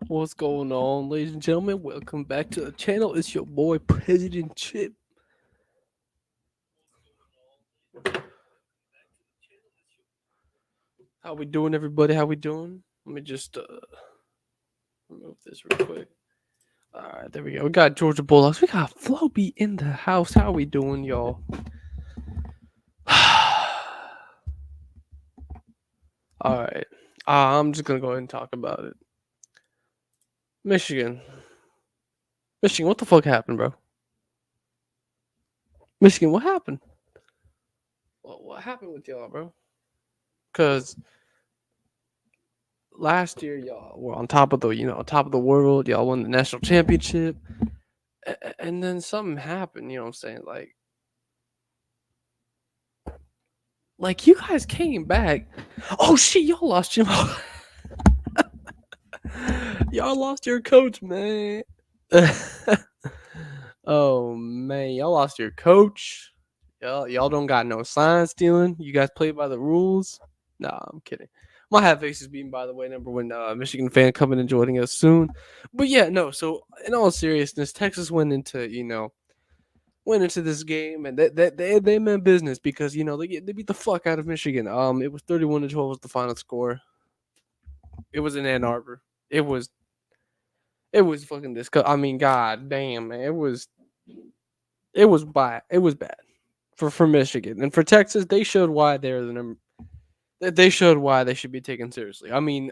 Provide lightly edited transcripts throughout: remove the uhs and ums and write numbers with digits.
What's going on, ladies and gentlemen? Welcome back to the channel. It's your boy President Chip. How we doing, everybody? How we doing? Let me just remove this real quick. All right, there we go. We got Georgia Bulldogs. We got Floby in the house. How we doing, y'all? All right, I'm just gonna go ahead and talk about it. Michigan, Michigan, what the fuck happened, bro? Michigan, what happened? What happened with y'all, bro? Cause last year y'all were on top of top of the world. Y'all won the national championship, and then something happened. You know what I'm saying? Like you guys came back. Oh shit, y'all lost Jim. Y'all lost your coach, man. Oh man, y'all lost your coach. Y'all don't got no sign stealing. You guys play by the rules. Nah, I'm kidding. My hat face is beaten, by the way. Number one Michigan fan coming and joining us soon. But yeah, no. So in all seriousness, Texas went into this game and they meant business because they beat the fuck out of Michigan. It was 31-12 was the final score. It was in Ann Arbor. It was fucking disgusting. I mean, god damn, man, it was bad. It was bad for Michigan and for Texas. They showed why they're the number. They showed why they should be taken seriously. I mean,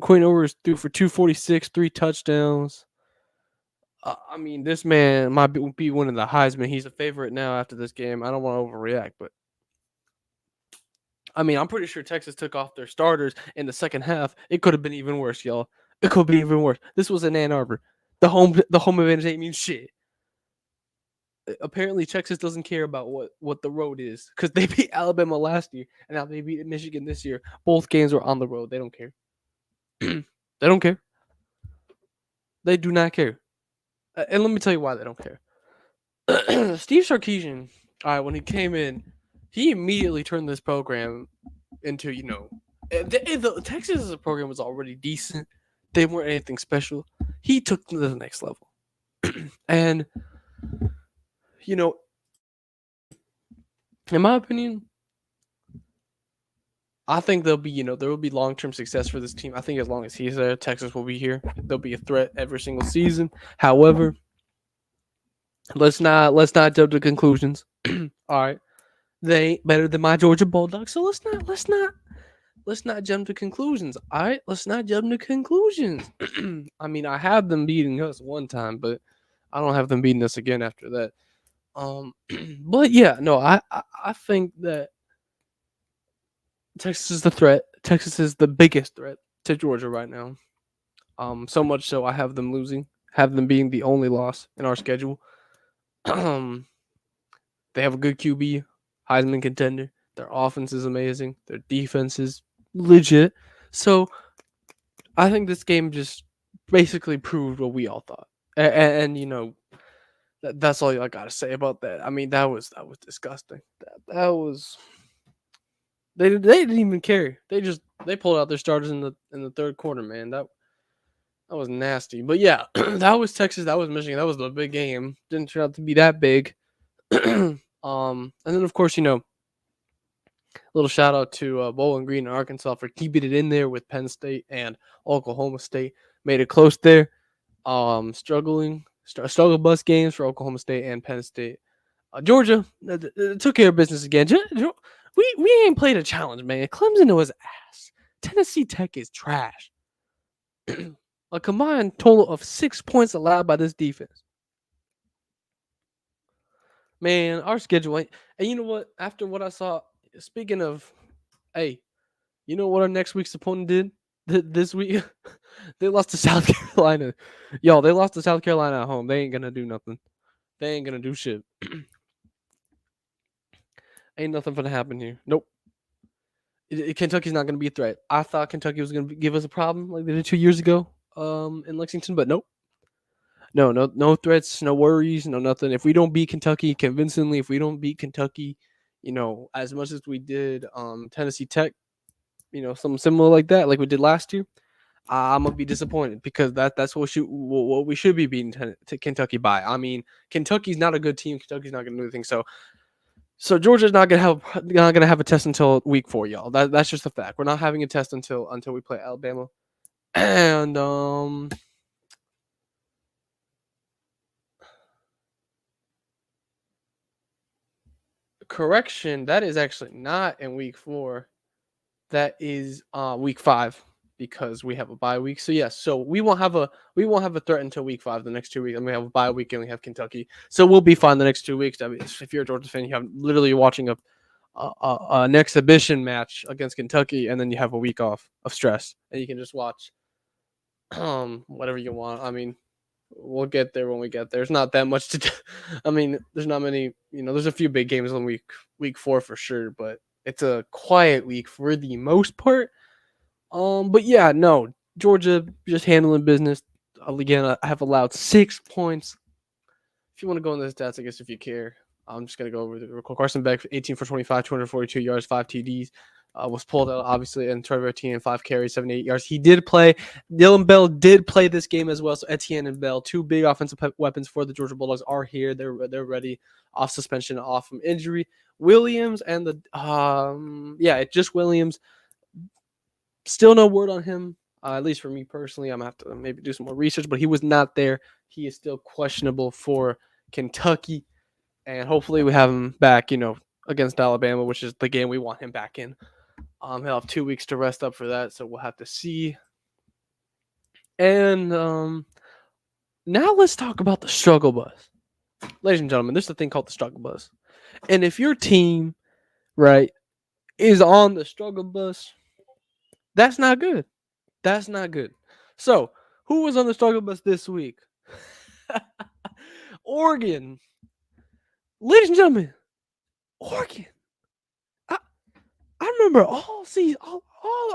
Quinn Ewers threw for 246, 3 touchdowns. I mean, this man might be one of the Heisman. He's a favorite now after this game. I don't want to overreact, but I mean, I'm pretty sure Texas took off their starters in the second half. It could have been even worse, y'all. It could be even worse. This was in Ann Arbor. The home advantage ain't mean shit. Apparently, Texas doesn't care about what the road is because they beat Alabama last year and now they beat Michigan this year. Both games were on the road. They don't care. They don't care. They do not care. And let me tell you why they don't care. Steve Sarkisian, all right, when he came in, he immediately turned this program into, the Texas as a program was already decent. They weren't anything special. He took them to the next level. And, you know, in my opinion, I think there will be long term success for this team. I think as long as he's there, Texas will be here. They'll be a threat every single season. However, let's not jump to conclusions. All right, they ain't better than my Georgia Bulldogs, so let's not jump to conclusions. All right, let's not jump to conclusions. I mean, I have them beating us one time, but I don't have them beating us again after that. But yeah, no, I think that Texas is the threat. Texas is the biggest threat to Georgia right now. So much so I have them losing, have them being the only loss in our schedule. They have a good QB, Heisman contender. Their offense is amazing. Their defense is legit. So I think this game just basically proved what we all thought. And that's all I gotta say about that. I mean, that was disgusting. That was they didn't even care. They pulled out their starters in the third quarter, man. That was nasty. But yeah, that was Texas. That was Michigan. That was the big game. Didn't turn out to be that big. And then of course, little shout out to Bowling Green and Arkansas for keeping it in there with Penn State and Oklahoma State. Made it close there. Struggle bus games for Oklahoma State and Penn State. Georgia took care of business again. We ain't played a challenge, man. Clemson was ass. Tennessee Tech is trash. A combined total of 6 points allowed by this defense. Man, our schedule ain't. And you know what? After what I saw, speaking of, hey, you know what our next week's opponent did this week? They lost to South Carolina. Y'all, they lost to South Carolina at home. They ain't gonna do nothing. They ain't gonna do shit. Ain't nothing gonna happen here. Nope. Kentucky's not gonna be a threat. I thought Kentucky was gonna give us a problem like they did 2 years ago, in Lexington, but nope. No threats, no worries, no nothing. If we don't beat Kentucky convincingly, if we don't beat Kentucky, as much as we did Tennessee Tech, something similar like that, like we did last year, I'm gonna be disappointed because that's what we should be beating to Kentucky by. I mean, Kentucky's not a good team. Kentucky's not gonna do anything. So Georgia's not gonna have a test until week 4, y'all. That's just a fact. We're not having a test until we play Alabama. And correction, that is actually not in week 4. That is week 5 because we have a bye week. So yes, so we won't have a threat until week 5. The next 2 weeks, and we have a bye week and we have Kentucky. So we'll be fine the next 2 weeks. I mean, if you're a Georgia fan, you have literally watching an exhibition match against Kentucky, and then you have a week off of stress, and you can just watch whatever you want. I mean, we'll get there when we get there. There's not that much to do. I mean, there's not many. There's a few big games on week 4 for sure, but it's a quiet week for the most part. But yeah, no, Georgia just handling business. Again, I have allowed 6 points. If you want to go into the stats, I guess if you care, I'm just gonna go over the real quick. Carson Beck, 18 for 25, 242 yards, 5 TDs. Was pulled out obviously, and Trevor Etienne 5 carries, 78 yards. He did play. Dylan Bell did play this game as well. So Etienne and Bell, 2 big offensive weapons for the Georgia Bulldogs, are here. They're ready, off suspension, off from injury. Williams and just Williams. Still no word on him. At least for me personally, I'm gonna have to maybe do some more research. But he was not there. He is still questionable for Kentucky, and hopefully we have him back. Against Alabama, which is the game we want him back in. He'll have 2 weeks to rest up for that, so we'll have to see. And now let's talk about the struggle bus. Ladies and gentlemen, there's a thing called the struggle bus. And if your team, right, is on the struggle bus, that's not good. That's not good. So, who was on the struggle bus this week? Oregon. Ladies and gentlemen, Oregon. I remember all season, all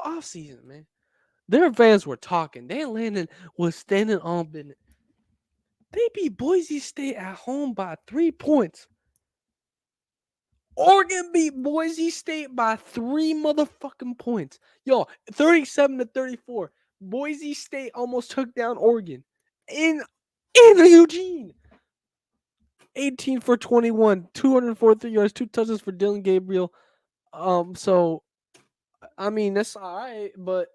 off season, man. Their fans were talking. Dan Lannon was standing on business. They beat Boise State at home by 3 points. Oregon beat Boise State by 3 motherfucking points. Yo, 37-34. Boise State almost took down Oregon in Eugene. 18 for 21, 243 yards, 2 touches for Dylan Gabriel. So I mean that's all right, but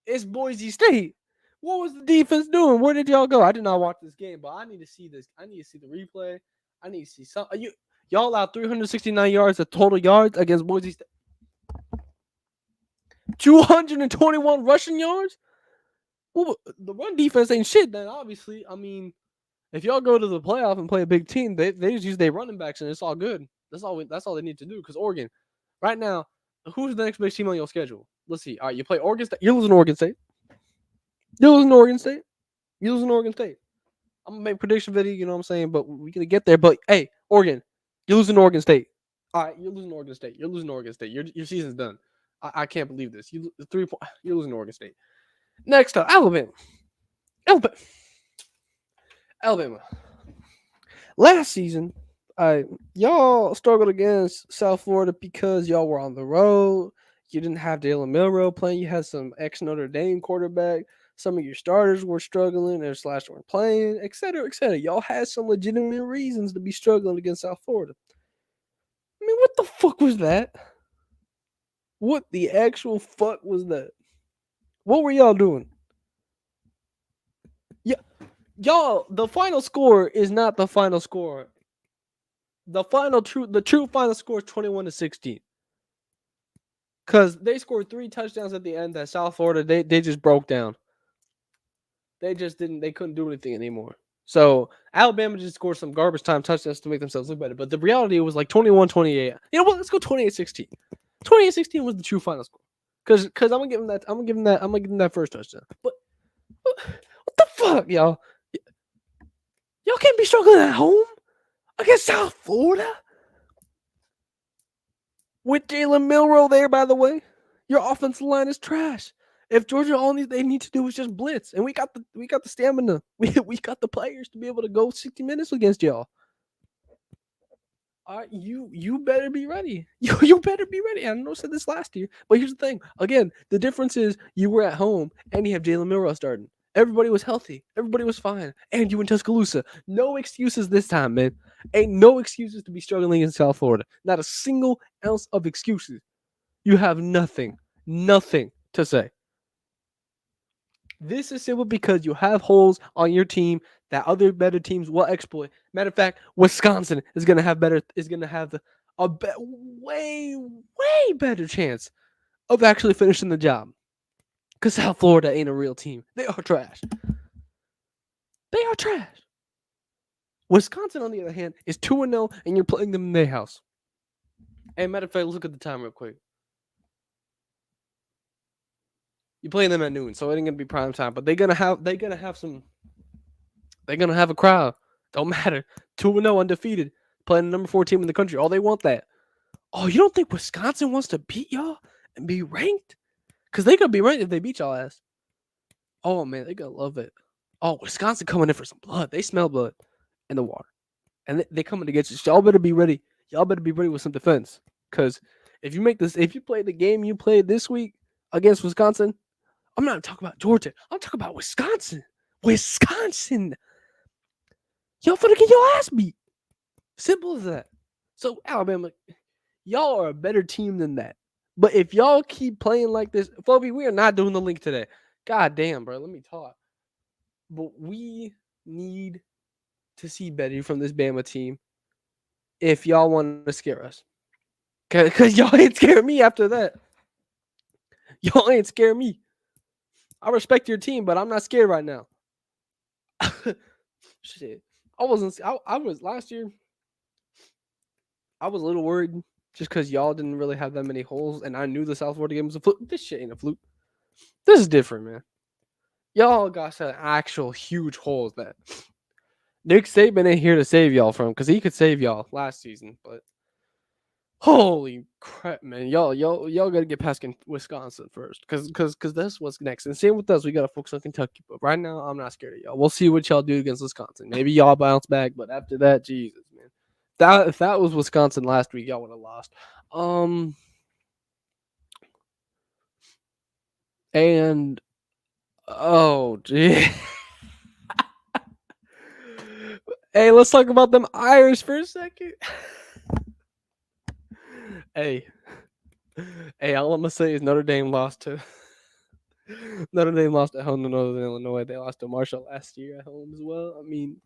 it's Boise State. What was the defense doing? Where did y'all go? I did not watch this game, but I need to see this. I need to see the replay. I need to see something. Y'all allowed 369 yards of total yards against Boise State. 221 rushing yards? Well, the run defense ain't shit then, obviously. I mean, if y'all go to the playoff and play a big team, they just use their running backs and it's all good. That's all they need to do. Because Oregon, right now, who's the next big team on your schedule? Let's see. All right, you play Oregon State. You're losing Oregon State. You're losing Oregon State. You're losing Oregon State. I'm gonna make a prediction video, you know what I'm saying? But we're gonna get there. But hey, Oregon, you're losing Oregon State. All right, you're losing Oregon State. You're losing Oregon State. Your season's done. I can't believe this. You're losing Oregon State. Next up, Alabama. Last season, y'all struggled against South Florida because y'all were on the road. You didn't have Jalen Milroe playing. You had some ex-Notre Dame quarterback. Some of your starters were struggling or / weren't playing, et cetera, et cetera. Y'all had some legitimate reasons to be struggling against South Florida. I mean, what the fuck was that? What the actual fuck was that? What were y'all doing? Yeah, y'all, the final score is not the final score. The true final score is 21-16. Because they scored 3 touchdowns at the end that South Florida, they just broke down. They couldn't do anything anymore. So Alabama just scored some garbage time touchdowns to make themselves look better. But the reality was like 21-28. You know what? Let's go 28-16. 28-16 was the true final score. Because I'm gonna give him that first touchdown. But what the fuck, y'all? Y'all can't be struggling at home against South Florida with Jalen Milroe there. By the way, your offensive line is trash. If Georgia they need to do is just blitz, and we got the stamina, we got the players to be able to go 60 minutes against y'all. You better be ready. You better be ready. I know I said this last year, but here's the thing. Again, the difference is you were at home and you have Jalen Milrow starting. Everybody was healthy. Everybody was fine. And you in Tuscaloosa. No excuses this time, man. Ain't no excuses to be struggling in South Florida. Not a single ounce of excuses. You have nothing. Nothing to say. This is simple because you have holes on your team that other better teams will exploit. Matter of fact, Wisconsin is gonna have way better chance of actually finishing the job. Because South Florida ain't a real team. They are trash. They are trash. Wisconsin, on the other hand, is 2-0, and you're playing them in their house. And matter of fact, let's look at the time real quick. You're playing them at noon, so it ain't gonna be prime time. But they're gonna have a crowd. Don't matter. 2-0 undefeated. Playing the number 4 team in the country. All they want that. Oh, you don't think Wisconsin wants to beat y'all and be ranked? Because they could be ranked if they beat y'all ass. Oh, man, they gonna love it. Oh, Wisconsin coming in for some blood. They smell blood in the water. And they coming to get you. Y'all better be ready. Y'all better be ready with some defense. Because if you play the game you played this week against Wisconsin, I'm not talking about Georgia. I'm talking about Wisconsin. Wisconsin. Y'all finna get your ass beat. Simple as that. So, Alabama, y'all are a better team than that. But if y'all keep playing like this, Phoebe, we are not doing the link today. God damn, bro. Let me talk. But we need to see better from this Bama team if y'all want to scare us. Because y'all ain't scare me after that. Y'all ain't scare me. I respect your team, but I'm not scared right now. Shit. I was last year. I was a little worried just because y'all didn't really have that many holes, and I knew the South Florida game was a fluke. This shit ain't a fluke. This is different, man. Y'all got some actual huge holes that Nick Saban ain't here to save y'all from, because he could save y'all last season, but holy crap, man. Y'all gotta get past Wisconsin first. Cause that's what's next. And same with us, we gotta focus on Kentucky. But right now, I'm not scared of y'all. We'll see what y'all do against Wisconsin. Maybe y'all bounce back, but after that, Jesus, man. If that was Wisconsin last week, y'all would have lost. And oh gee. Hey, let's talk about them Irish for a second. Hey, all I'm gonna say is Notre Dame lost to Notre Dame lost at home to Northern Illinois. They lost to Marshall last year at home as well. I mean,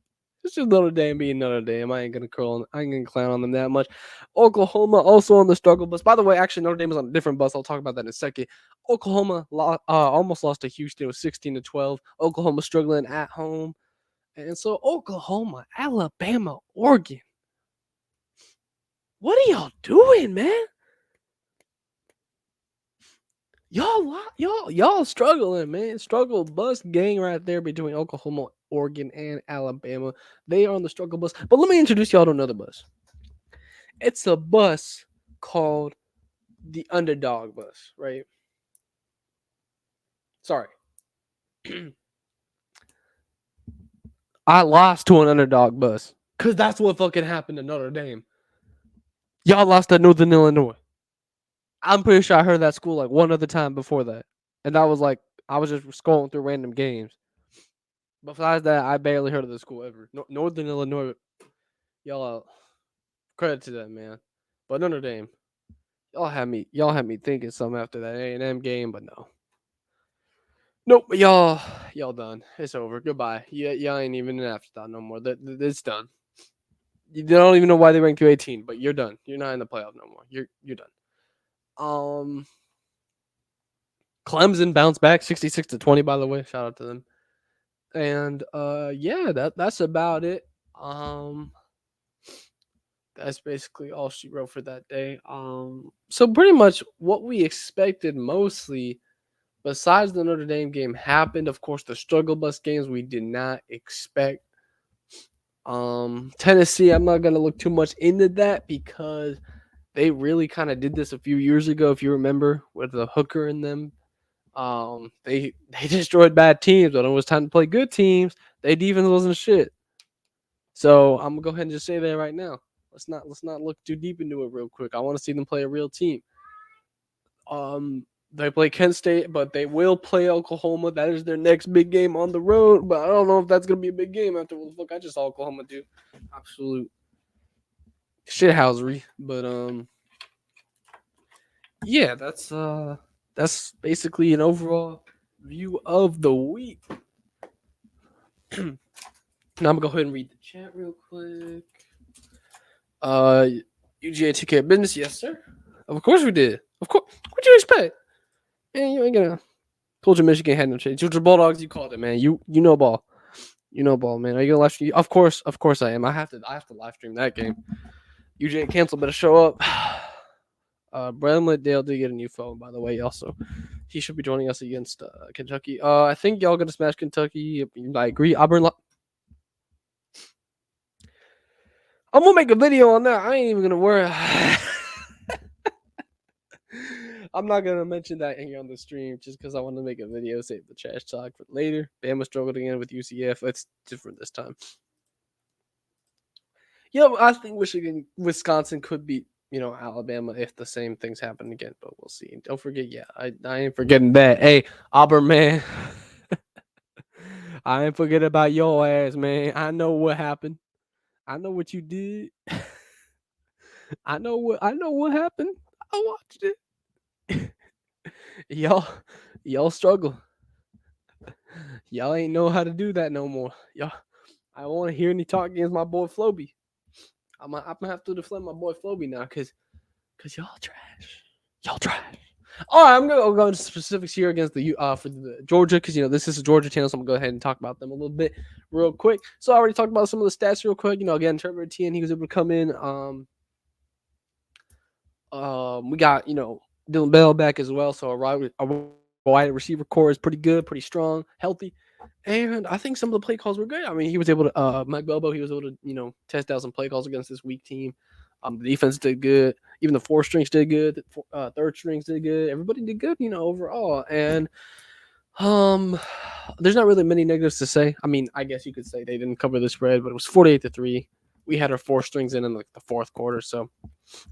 it's just Notre Dame being Notre Dame. I ain't gonna clown on them that much. Oklahoma also on the struggle bus. By the way, actually Notre Dame is on a different bus. I'll talk about that in a second. Oklahoma almost lost to Houston. It was 16-12. Oklahoma struggling at home, and so Oklahoma, Alabama, Oregon. What are y'all doing, man? Y'all struggling, man. Struggle bus gang right there between Oklahoma, Oregon, and Alabama. They are on the struggle bus. But let me introduce y'all to another bus. It's a bus called the underdog bus, right? Sorry. I lost to an underdog bus. Because that's what fucking happened to Notre Dame. Y'all lost to Northern Illinois. I'm pretty sure I heard that school like one other time before that. And that was like, I was just scrolling through random games. Besides that, I barely heard of the school ever. Northern Illinois, y'all, credit to them, man. But Notre Dame, y'all had me thinking something after that A&M game, but no. Nope, y'all done. It's over. Goodbye. Y'all ain't even an afterthought no more. It's done. You don't even know why they ranked you 18, but you're done. You're not in the playoff no more. You're done. Clemson bounced back 66-20, by the way. Shout out to them. And yeah, that's about it. That's basically all she wrote for that day. So pretty much what we expected mostly, besides the Notre Dame game, happened. Of course, the struggle bus games we did not expect. Tennessee, I'm not gonna look too much into that because they really kind of did this a few years ago, if you remember, with the hooker in them. They destroyed bad teams, but when it was time to play good teams, their defense wasn't shit. So I'm gonna go ahead and just say that right now. Let's not look too deep into it real quick. I want to see them play a real team. They play Kent State, but they will play Oklahoma. That is their next big game on the road. But I don't know if that's gonna be a big game after what the fuck I just saw Oklahoma do. Absolute shithousery. But yeah, that's basically an overall view of the week. Now I'm gonna go ahead and read the chat real quick. Uh, UGA took care of business, yes sir. Of course we did. Of course. What you expect? Man, you ain't gonna. Told you Michigan had no chance. Georgia Bulldogs, you called it, man. You know ball. You know ball, man. Are you gonna live stream? Of course I am. I have to live stream that game. UJ cancel, better show up. Bradley Dale did get a new phone, by the way. Also, he should be joining us against Kentucky. I think y'all gonna smash Kentucky. I agree. Auburn. I'm gonna make a video on that. I ain't even gonna worry. I'm not gonna mention that here on the stream just because I want to make a video, save the trash talk for later. Bama struggled again with UCF. It's different this time. I think Wisconsin could beat Alabama if the same things happen again, but we'll see. Don't forget, I ain't forgetting that. Hey, Auburn man, I ain't forget about your ass, man. I know what happened. I know what you did. I know what happened. I watched it. y'all struggle. Y'all ain't know how to do that no more. Y'all, I don't want to hear any talk against my boy Floby. I'm gonna have to defend my boy Floby now, cause y'all trash. Y'all trash. All right, I'm gonna go into specifics here against the for the Georgia, because this is a Georgia channel, so I'm gonna go ahead and talk about them a little bit real quick. So I already talked about some of the stats real quick. Again, Trevor Etienne, he was able to come in. We got Dylan Bell back as well, so a wide receiver core is pretty good, pretty strong, healthy. And I think some of the play calls were good. I mean, he was able to Mike Bobo, he was able to test out some play calls against this weak team. The defense did good. Even the four strings did good. Third strings did good. Everybody did good, overall. And there's not really many negatives to say. I mean, I guess you could say they didn't cover the spread, but it was 48-3. We had our four strings in like the fourth quarter, so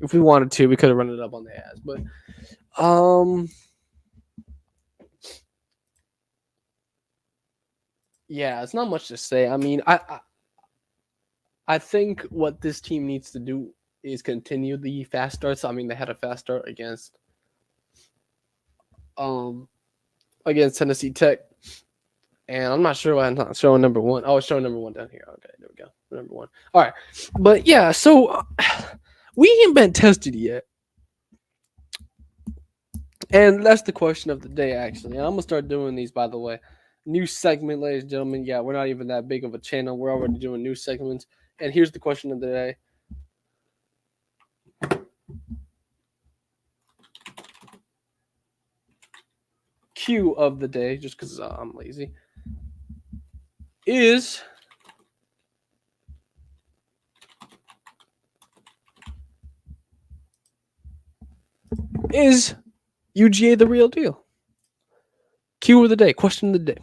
if we wanted to, we could have run it up on the ass. But yeah, it's not much to say. I mean, I think what this team needs to do is continue the fast starts. I mean, they had a fast start against Tennessee Tech, and I'm not sure why I'm not showing number one. Oh, it's showing number one down here. Okay, there we go, number one. All right, but yeah, so we ain't been tested yet, and that's the question of the day, actually. And I'm gonna start doing these, by the way. New segment, ladies and gentlemen. Yeah, we're not even that big of a channel. We're already doing new segments. And here's the question of the day. Q of the day, just because I'm lazy, is UGA the real deal? Q of the day, question of the day.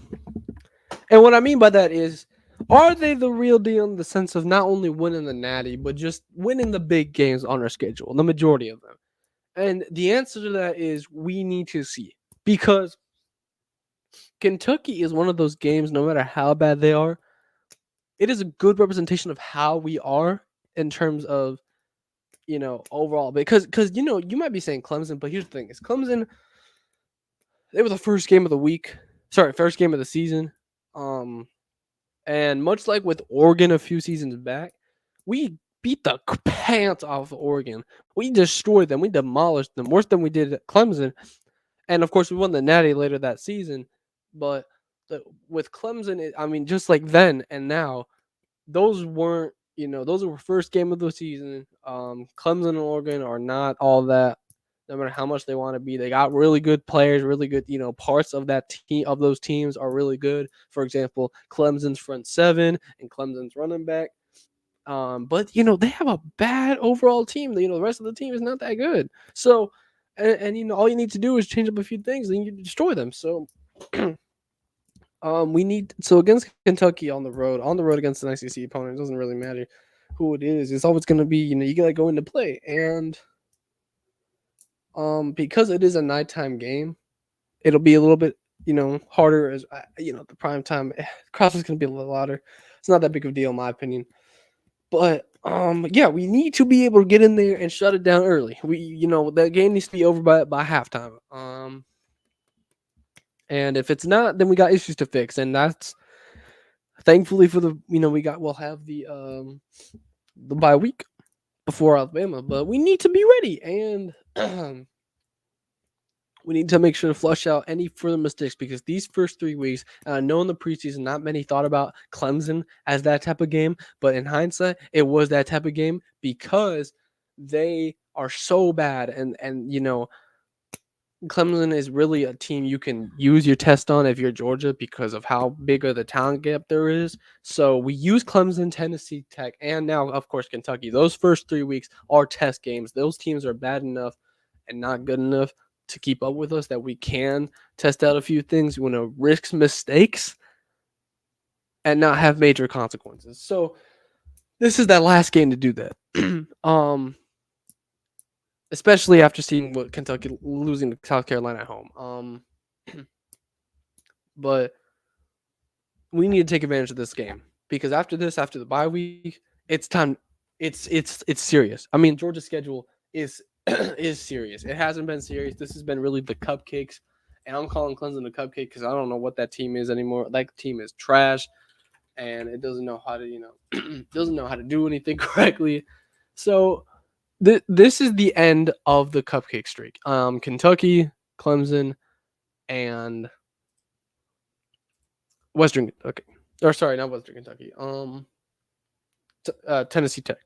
And what I mean by that is, are they the real deal in the sense of not only winning the Natty, but just winning the big games on our schedule, the majority of them? And the answer to that is we need to see, because Kentucky is one of those games, no matter how bad they are, it is a good representation of how we are in terms of, overall. Because you might be saying Clemson, but here's the thing: is Clemson, they were the first game of the week. Sorry, first game of the season. And much like with Oregon a few seasons back, we beat the pants off of Oregon. We destroyed them. We demolished them worse than we did at Clemson. And of course, we won the Natty later that season. But with Clemson, I mean, just like then and now, those weren't, those were first game of the season. Clemson and Oregon are not all that. No matter how much they want to be, they got really good players, really good, parts of that team, of those teams are really good. For example, Clemson's front seven and Clemson's running back. But they have a bad overall team. The rest of the team is not that good. So, and all you need to do is change up a few things, and you destroy them. So, against Kentucky on the road against an ICC opponent, it doesn't really matter. who it is. It's always going to be, you gotta go into play. And because it is a nighttime game, it'll be a little bit, harder as the prime time. Cross is going to be a little louder. It's not that big of a deal in my opinion. But yeah, we need to be able to get in there and shut it down early. That game needs to be over by halftime. And if it's not, then we got issues to fix, and that's thankfully for we'll have the bye week before Alabama, but we need to be ready, and we need to make sure to flush out any further mistakes because these first 3 weeks, and I know in the preseason, not many thought about Clemson as that type of game, but in hindsight, it was that type of game because they are so bad, and Clemson is really a team you can use your test on if you're Georgia because of how big of the talent gap there is. So we use Clemson, Tennessee Tech, and now, of course, Kentucky. Those first 3 weeks are test games. Those teams are bad enough and not good enough to keep up with us that we can test out a few things. We want to risk mistakes and not have major consequences. So this is that last game to do that. Especially after seeing what Kentucky losing to South Carolina at home. But we need to take advantage of this game because after the bye week, it's time. It's serious. I mean, Georgia's schedule is is serious. It hasn't been serious. This has been really the cupcakes, and I'm calling Clemson the cupcake because I don't know what that team is anymore. That team is trash, and it doesn't know how to doesn't know how to do anything correctly. So this is the end of the cupcake streak. Kentucky, Clemson, and Western Kentucky. Or sorry, not Western Kentucky. Tennessee Tech.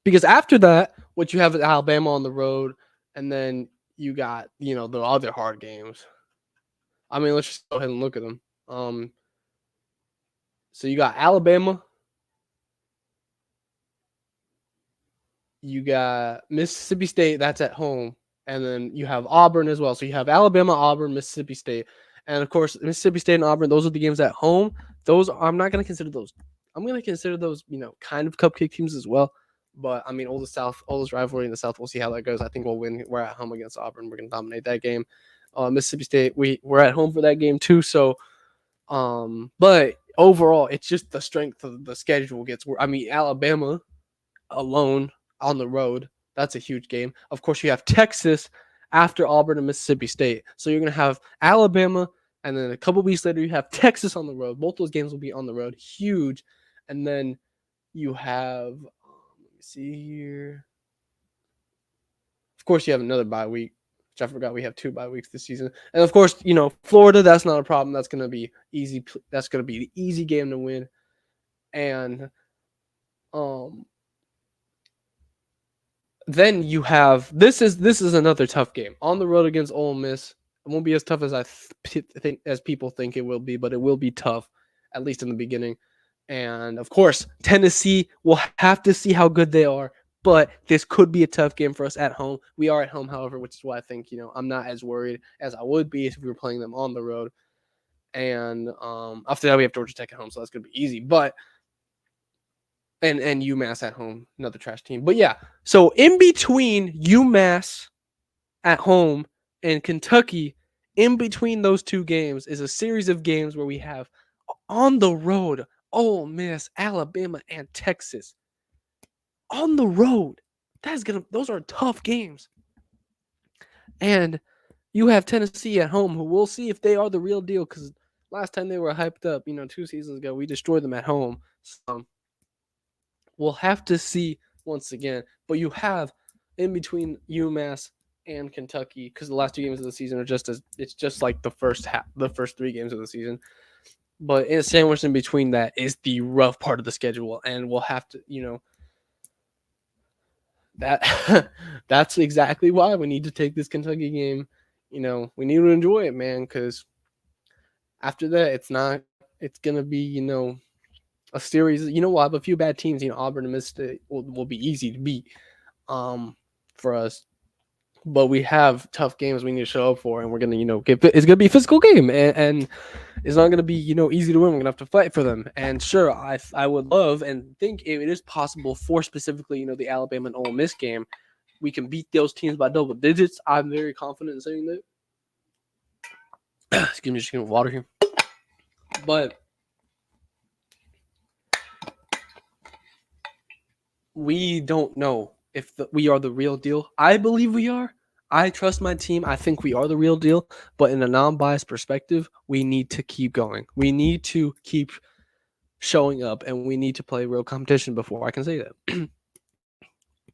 Because after that, what you have is Alabama on the road, and then you got the other hard games. I mean, let's just go ahead and look at them. So you got Alabama. You got Mississippi State, that's at home. And then you have Auburn as well. So you have Alabama, Auburn, Mississippi State. And of course, Mississippi State and Auburn, those are the games at home. I'm not going to consider those. I'm going to consider those, kind of cupcake teams as well. But I mean, oldest rivalry in the South. We'll see how that goes. I think we'll win. We're at home against Auburn. We're going to dominate that game. Mississippi State, we're at home for that game too. So, but overall, it's just the strength of the schedule gets worse. I mean, Alabama alone on the road, that's a huge game. Of course, you have Texas after Auburn and Mississippi State. So you're going to have Alabama, and then a couple weeks later, you have Texas on the road. Both those games will be on the road. Huge. And then you have, let me see here. Of course, you have another bye week, which I forgot we have 2 bye weeks this season. And of course, Florida, that's not a problem. That's going to be easy. That's going to be the easy game to win. And, then you have this is another tough game on the road against Ole Miss. It won't be as tough as I think as people think it will be, but it will be tough, at least in the beginning. And of course, Tennessee, will have to see how good they are, but this could be a tough game for us at home. We are at home, however, which is why I think I'm not as worried as I would be if we were playing them on the road. And after that, we have Georgia Tech at home, so that's gonna be easy. But and UMass at home, another trash team. But yeah, so in between UMass at home and Kentucky, in between those 2 games is a series of games where we have on the road Ole Miss, Alabama, and Texas. On the road. Those are tough games. And you have Tennessee at home, who we'll see if they are the real deal, because last time they were hyped up, 2 seasons ago, we destroyed them at home. So we'll have to see once again. But you have in between UMass and Kentucky, because the last 2 games of the season are it's just like the first 3 games of the season. But sandwiched in between that is the rough part of the schedule, and we'll have to, that's exactly why we need to take this Kentucky game. We need to enjoy it, man, because after that, it's gonna be, a series. We'll have a few bad teams. Auburn and Mississippi will be easy to beat for us. but we have tough games we need to show up for, and we're gonna, it's gonna be a physical game, and it's not gonna be, easy to win. We're gonna have to fight for them. And sure, I would love and think it is possible for specifically, the Alabama and Ole Miss game, we can beat those teams by double digits. I'm very confident in saying that. Excuse me, just getting water here. But we don't know if we are the real deal. I believe we are. I trust my team. I think we are the real deal. But in a non-biased perspective, we need to keep going. We need to keep showing up, and we need to play real competition before I can say that.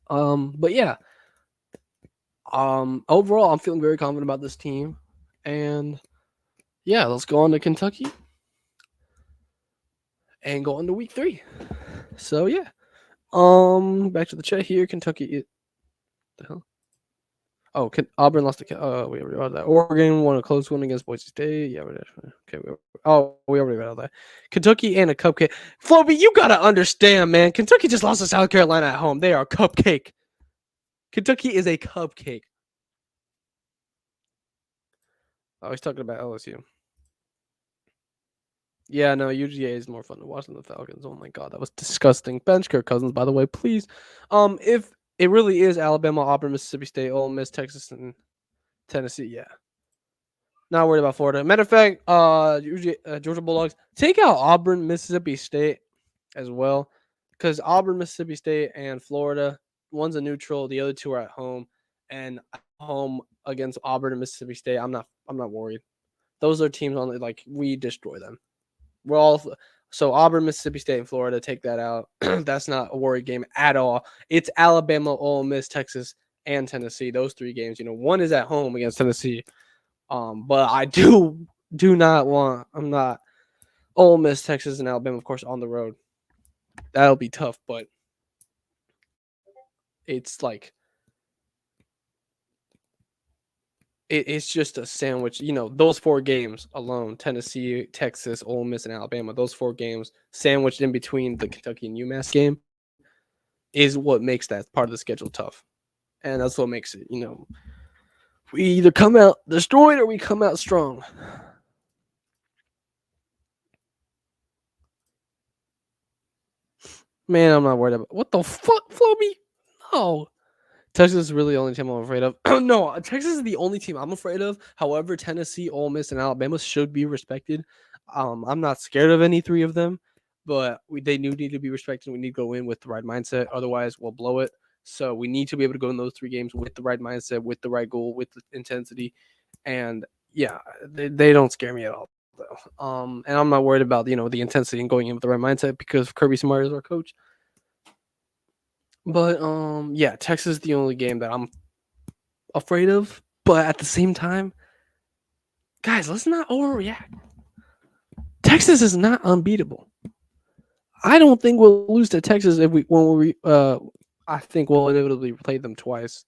But yeah. Overall, I'm feeling very confident about this team, and yeah, let's go on to Kentucky and go on to week 3. So yeah. Back to the chat here. Kentucky. The hell? Oh, Auburn lost to. We already read that. Oregon won a close one against Boise State. Yeah, okay. We already read all that. Kentucky and a cupcake. Floby, you gotta understand, man. Kentucky just lost to South Carolina at home. They are a cupcake. Kentucky is a cupcake. Oh, he's talking about LSU. Yeah, no, UGA is more fun to watch than the Falcons. Oh my god, that was disgusting. Bench Kirk Cousins, by the way, please. If it really is Alabama, Auburn, Mississippi State, Ole Miss, Texas, and Tennessee, yeah. Not worried about Florida. Matter of fact, Georgia Bulldogs, take out Auburn, Mississippi State as well, because Auburn, Mississippi State, and Florida, one's a neutral, the other two are at home, and at home against Auburn and Mississippi State, I'm not worried. Those are teams on we destroy them. We're all so Auburn, Mississippi State, and Florida. Take that out. That's not a worry game at all. It's Alabama, Ole Miss, Texas, and Tennessee. Those 3 games. One is at home against Tennessee. But I do not want. I'm not Ole Miss, Texas, and Alabama, of course, on the road. That'll be tough, but it's it's just a sandwich. Those 4 games alone, Tennessee, Texas, Ole Miss, and Alabama, those 4 games sandwiched in between the Kentucky and UMass game is what makes that part of the schedule tough. And that's what makes it, we either come out destroyed or we come out strong. Man, I'm not worried about what the fuck, Floby? No. Texas is really the only team I'm afraid of. No, Texas is the only team I'm afraid of. However, Tennessee, Ole Miss, and Alabama should be respected. I'm not scared of any 3 of them, but they do need to be respected. We need to go in with the right mindset. Otherwise, we'll blow it. So we need to be able to go in those 3 games with the right mindset, with the right goal, with the intensity. And yeah, they don't scare me at all, though. And I'm not worried about, the intensity and going in with the right mindset because Kirby Smart is our coach. But yeah, Texas is the only game that I'm afraid of. But at the same time, guys, let's not overreact. Texas is not unbeatable. I don't think we'll lose to Texas I think we'll inevitably play them twice,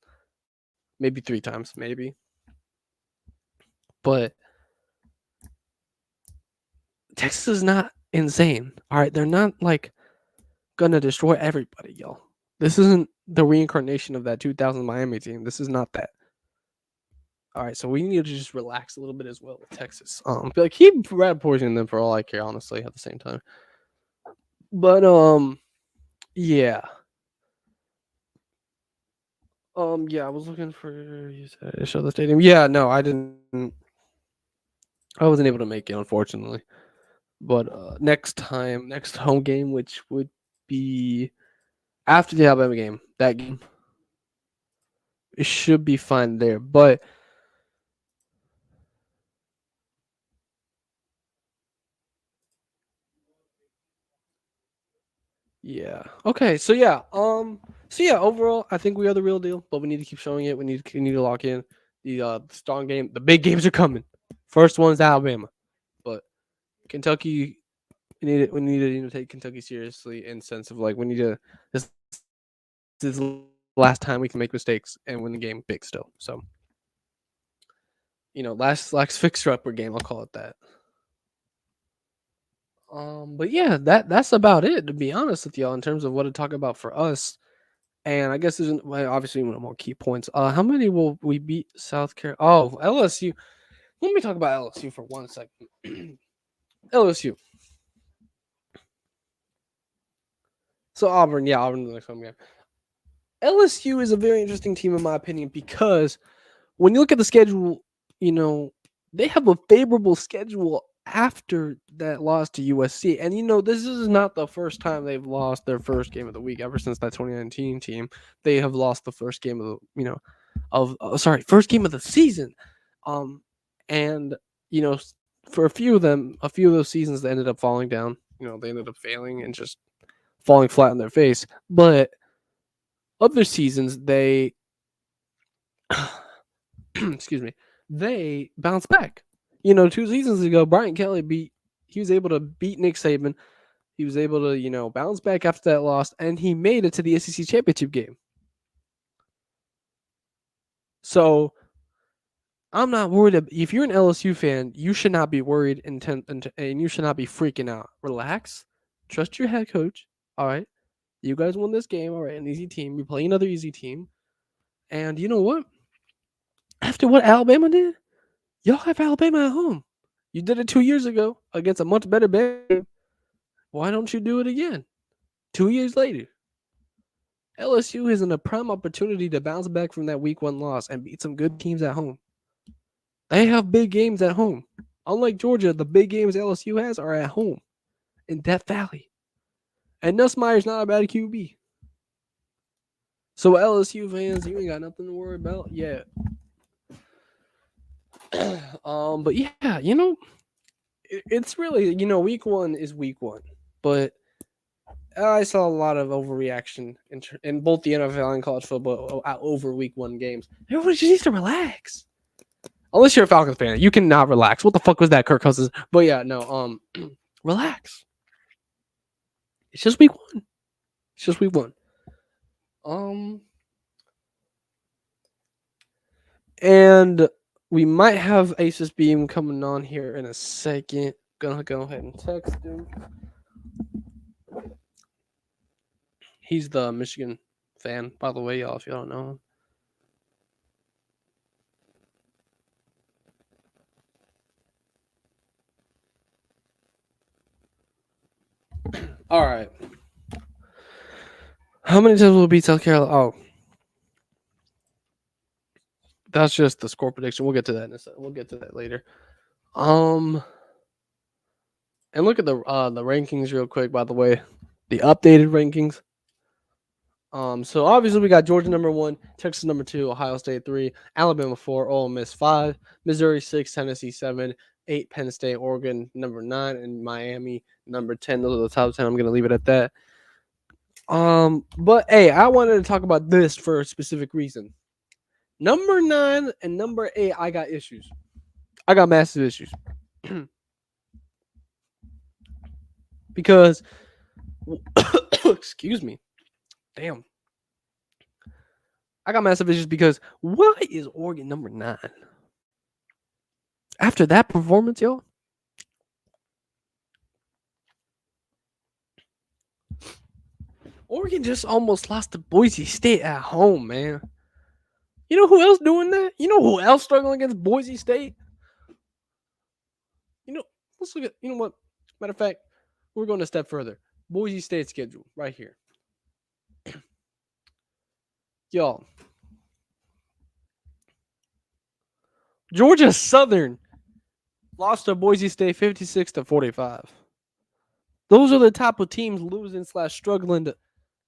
maybe 3 times, maybe. But Texas is not insane. All right, they're not gonna destroy everybody, y'all. This isn't the reincarnation of that 2000 Miami team. This is not that. All right, so we need to just relax a little bit as well with Texas. Keep rat poisoning them for all I care, honestly. At the same time, but yeah. Yeah, I was looking for show the stadium. Yeah, no, I didn't. I wasn't able to make it, unfortunately. But next home game, which would be after the Alabama game, that game, it should be fine there. But yeah, okay, so yeah, overall, I think we are the real deal, but we need to keep showing it. We need to lock in the strong game. The big games are coming. First one's Alabama, but Kentucky. We need to take Kentucky seriously in sense of we need to. This is the last time we can make mistakes and win the game big still. So, last fixer upper game, I'll call it that. But yeah, that's about it, to be honest with y'all, in terms of what to talk about for us. And I guess there's obviously one more key points. How many will we beat South Carolina? Oh, LSU. Let me talk about LSU for 1 second. LSU. So Auburn, yeah, Auburn the next home game. LSU is a very interesting team in my opinion because when you look at the schedule, you know, they have a favorable schedule after that loss to USC. And this is not the first time they've lost their first game of the week ever since that 2019 team. They have lost the first game of first game of the season. And for a few of those seasons they ended up falling down. They ended up failing and just falling flat on their face. But other seasons they excuse me, they bounced back. 2 seasons ago, Brian Kelly he was able to beat Nick Saban. He was able to, bounce back after that loss, and he made it to the SEC championship game. So I'm not worried. If you're an LSU fan, you should not be worried and you should not be freaking out. Relax. Trust your head coach. All right. You guys won this game. All right. An easy team. You play another easy team. And you know what? After what Alabama did, y'all have Alabama at home. You did it 2 years ago against a much better team. Why don't you do it again? 2 years later. LSU is in a prime opportunity to bounce back from that week 1 loss and beat some good teams at home. They have big games at home. Unlike Georgia, the big games LSU has are at home in Death Valley. And Nussmeier's not a bad QB. So LSU fans, you ain't got nothing to worry about yet. But yeah, it's really, week 1 is week 1. But I saw a lot of overreaction in both the NFL and college football over week 1 games. Everybody just needs to relax. Unless you're a Falcons fan, you cannot relax. What the fuck was that, Kirk Cousins? But yeah, no, relax. It's just week 1. It's just week 1. And we might have Aces Beam coming on here in a second. Gonna go ahead and text him. He's the Michigan fan, by the way, y'all, if you don't know him. All right. How many times will it beat South Carolina? Oh, that's just the score prediction. We'll get to that in a second. We'll get to that later. And look at the rankings real quick. By the way, the updated rankings. So obviously we got Georgia number 1, Texas number 2, Ohio State 3, Alabama 4, Ole Miss 5, Missouri 6, Tennessee 7, 8, Penn State, Oregon number 9, and Miami number 10. Those are the top 10. I'm gonna leave it at that. But hey, I wanted to talk about this for a specific reason. Number 9 and number 8, I got issues. I got massive issues. Because excuse me. Damn. I got massive issues because why is Oregon number 9? After that performance, y'all? Oregon just almost lost to Boise State at home, man. You know who else doing that? You know who else struggling against Boise State? Let's look at, you know what? Matter of fact, we're going a step further. Boise State schedule right here. Y'all. Georgia Southern lost to Boise State 56-45. Those are the type of teams losing / struggling to.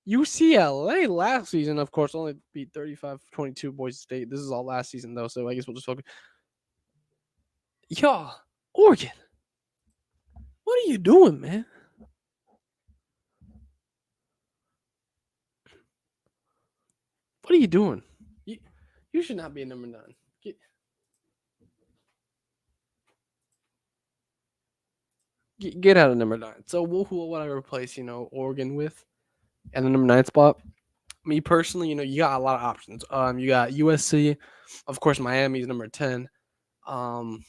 UCLA last season, of course, only beat 35-22 Boise State. This is all last season, though, so I guess we'll just focus. Y'all, Oregon, what are you doing, man? What are you doing? You should not be a number 9. Get out of number 9. So who would I replace, Oregon with? And the number 9 spot? Me personally, you got a lot of options. You got USC, of course. Miami's number 10. Don't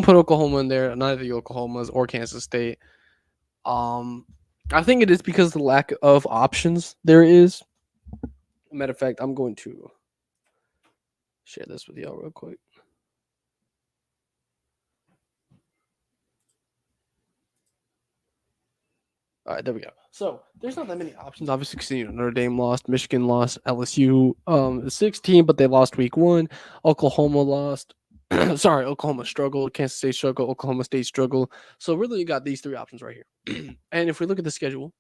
put Oklahoma in there. Neither the Oklahomas or Kansas State. I think it is because of the lack of options there is. Matter of fact, I'm going to share this with y'all real quick. All right, there we go. So there's not that many options, obviously, because Notre Dame lost, Michigan lost, LSU 16, but they lost week 1. Oklahoma lost. Sorry, Oklahoma struggled. Kansas State struggled. Oklahoma State struggled. So really, you got these 3 options right here. And if we look at the schedule,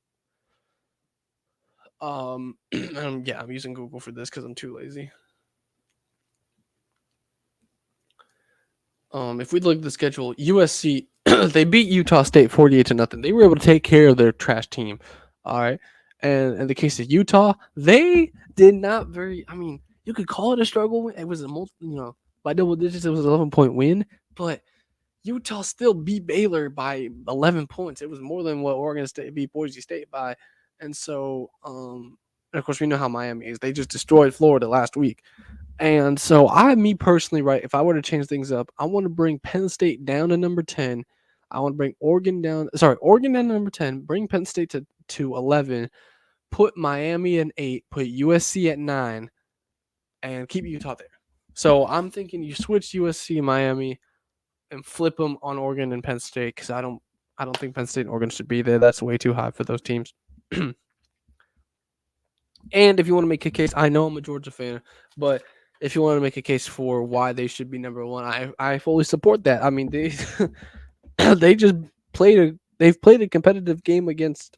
yeah, I'm using Google for this because I'm too lazy. If we look at the schedule, USC they beat Utah State 48-0. They were able to take care of their trash team. All right. And in the case of Utah, they did not very I mean, you could call it a struggle. It was a by double digits, it was an 11-point win, but Utah still beat Baylor by 11 points. It was more than what Oregon State beat Boise State by. And so and of course we know how Miami is. They just destroyed Florida last week. And so me personally, right, if I were to change things up, I want to bring Penn State down to number 10. I want to bring Oregon down to number 10, bring Penn State to 11, put Miami at 8, put USC at 9, and keep Utah there. So I'm thinking you switch USC and Miami and flip them on Oregon and Penn State because I don't think Penn State and Oregon should be there. That's way too high for those teams. And if you want to make a case, I know I'm a Georgia fan, but if you want to make a case for why they should be number 1, I fully support that. I mean, they they've played a competitive game against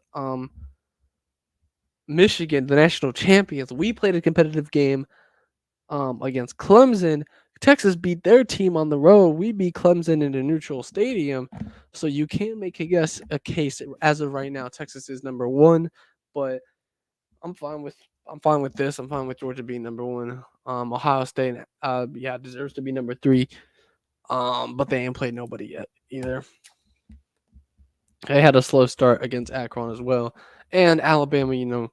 Michigan, the national champions. We played a competitive game against Clemson. Texas beat their team on the road. We beat Clemson in a neutral stadium. So you can make a case as of right now. Texas is number 1, but I'm fine with this. I'm fine with Georgia being number 1. Ohio State, deserves to be number 3. But they ain't played nobody yet either. They had a slow start against Akron as well, and Alabama.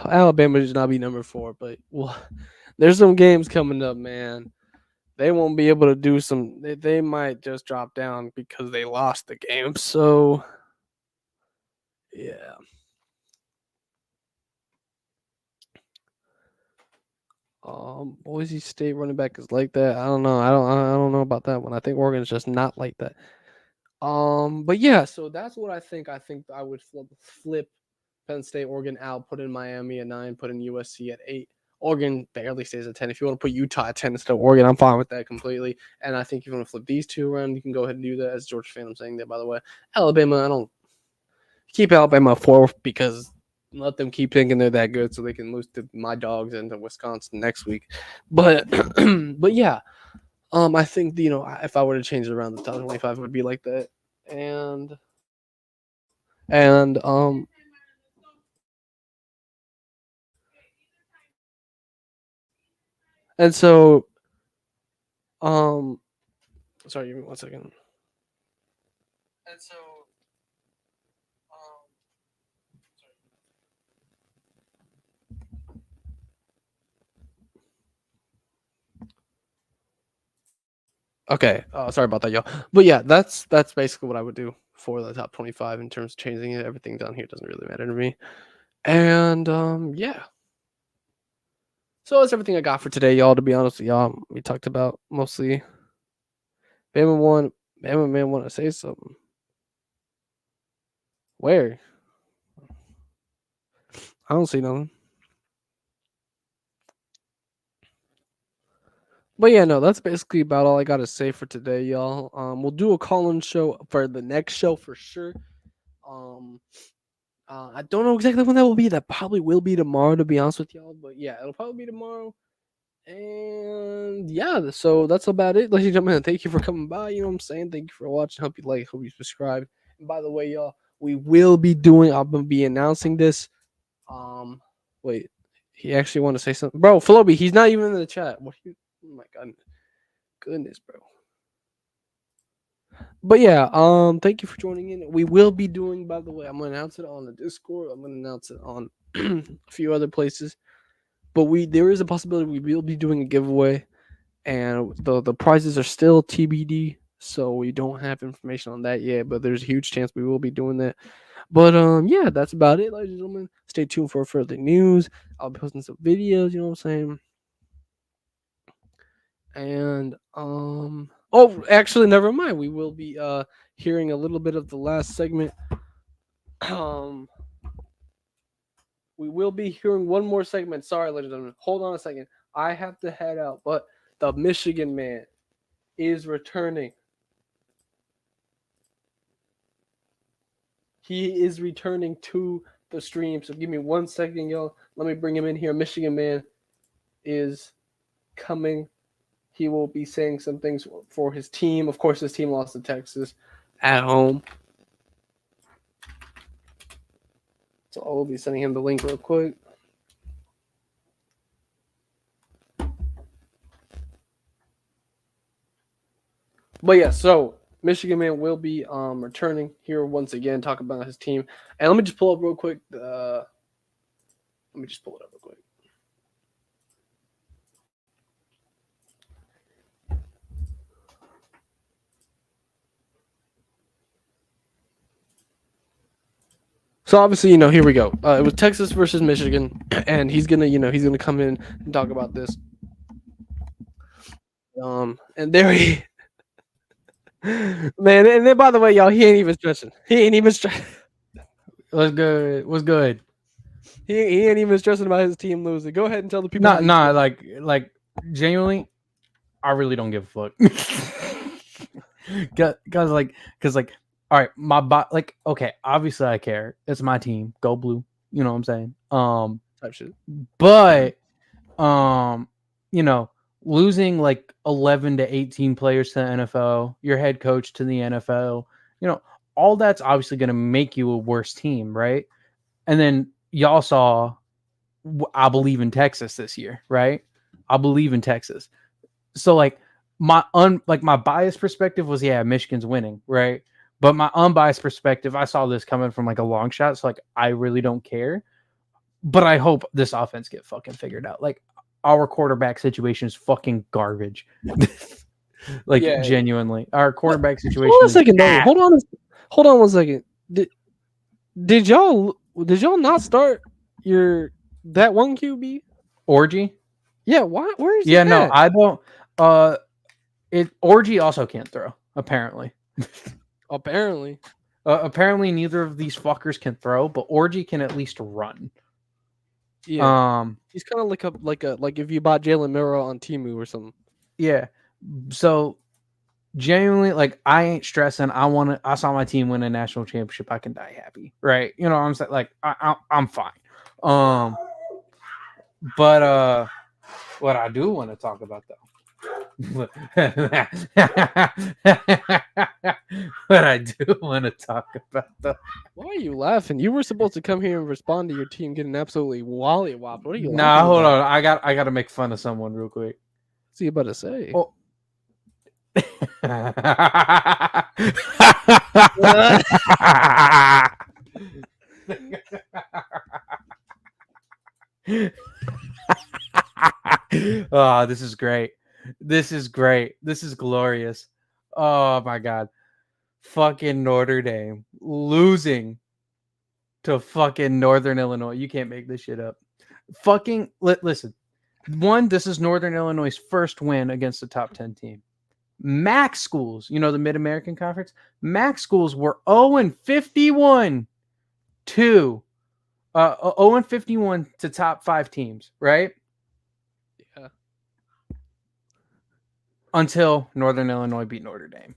Alabama should not be number 4, but there's some games coming up, man. They won't be able to do some. They might just drop down because they lost the game. So, yeah. Boise State running back is like that. I don't know. I don't know about that one. I think Oregon's just not like that. But yeah, so that's what I think. I think I would flip Penn State, Oregon out, put in Miami at 9, put in USC at 8. Oregon barely stays at 10. If you want to put Utah at 10 instead of Oregon, I'm fine with that completely. And I think if you want to flip these 2 around, you can go ahead and do that. As a Georgia fan, I'm saying that, by the way. Alabama, I don't keep Alabama 4 because let them keep thinking they're that good so they can lose to my dogs and to Wisconsin next week. But but yeah, I think if I were to change it around, the top 25 would be like that, and so sorry, give me 1 second. And so okay, sorry about that, y'all. But yeah, that's basically what I would do for the top 25 in terms of changing it. Everything down here doesn't really matter to me. And yeah. So that's everything I got for today, y'all. To be honest with y'all, we talked about mostly Bama won. Bama man want to say something. Where? I don't see nothing. But yeah, no, that's basically about all I got to say for today, y'all. We'll do a call-in show for the next show for sure. I don't know exactly when that will be. That probably will be tomorrow, to be honest with y'all. But yeah, it'll probably be tomorrow. And yeah, so that's about it, ladies and gentlemen. Thank you for coming by. You know what I'm saying? Thank you for watching. Hope you like. Hope you subscribe. And by the way, y'all, I'm gonna be announcing this. Wait, he actually want to say something, bro? Floby, he's not even in the chat. What? Oh my goodness, bro. But yeah, thank you for joining in. We will be doing, by the way, I'm gonna announce it on the Discord. I'm gonna announce it on a few other places. But there is a possibility we will be doing a giveaway, and the prizes are still TBD, so we don't have information on that yet. But there's a huge chance we will be doing that. But yeah, that's about it, ladies and gentlemen. Stay tuned for further news. I'll be posting some videos. You know what I'm saying? And oh, actually, never mind. We will be hearing a little bit of the last segment. Um, we will be hearing one more segment. Sorry, ladies and gentlemen. Hold on a second. I have to head out, but the Michigan man is returning. He is returning to the stream. So give me 1 second, y'all. Let me bring him in here. Michigan man is coming. He will be saying some things for his team. Of course, his team lost to Texas at home. So I will be sending him the link real quick. But yeah, so Michigan man will be returning here once again, talk about his team. And let me just pull up real quick. Let me just pull it up real quick. So obviously, here we go. It was Texas versus Michigan, and he's gonna come in and talk about this. And there he, man. And then by the way, y'all, he ain't even stressing. He ain't even stressing. What's good? What's good? He ain't even stressing about his team losing. Go ahead and tell the people. Nah. Like genuinely, I really don't give a fuck. Cause like, all right, like, okay, obviously I care. It's my team. Go blue. You know what I'm saying? Type shit. But losing like 11 to 18 players to the NFL, your head coach to the NFL, all that's obviously going to make you a worse team, right? And then y'all saw, I believe in Texas this year, right? I believe in Texas. So like my biased perspective was, yeah, Michigan's winning, right? But my unbiased perspective, I saw this coming from like a long shot, so like I really don't care. But I hope this offense get fucking figured out. Like our quarterback situation is fucking garbage. Like, yeah, genuinely, our quarterback situation. Hold on a second, though. Hold on 1 second. Did y'all not start that one QB Orgy? Yeah, why? Where is Yeah, he no, at? I don't. Orgy also can't throw. Apparently. Apparently, neither of these fuckers can throw, but Orgy can at least run. Yeah. He's kind of like if you bought Jalen Miro on Temu or something. Yeah. So genuinely, like, I ain't stressing. I saw my team win a national championship. I can die happy, right? You know what I'm saying? Like, I'm fine. But what I do want to talk about though. What I do want to talk about though. Why are you laughing? You were supposed to come here and respond to your team getting absolutely wallywhopped. What are you laughing Nah, hold about? on. I got to make fun of someone real quick. What's he about to say? Oh. Oh, this is great. This is great. This is glorious. Oh my god. Fucking Notre Dame losing to fucking Northern Illinois. You can't make this shit up. Fucking listen. One, this is Northern Illinois' first win against a top 10 team. MAC schools, the Mid-American Conference, MAC schools were 0-51 to 0-51 to top 5 teams, right? Yeah. Until Northern Illinois beat Notre Dame.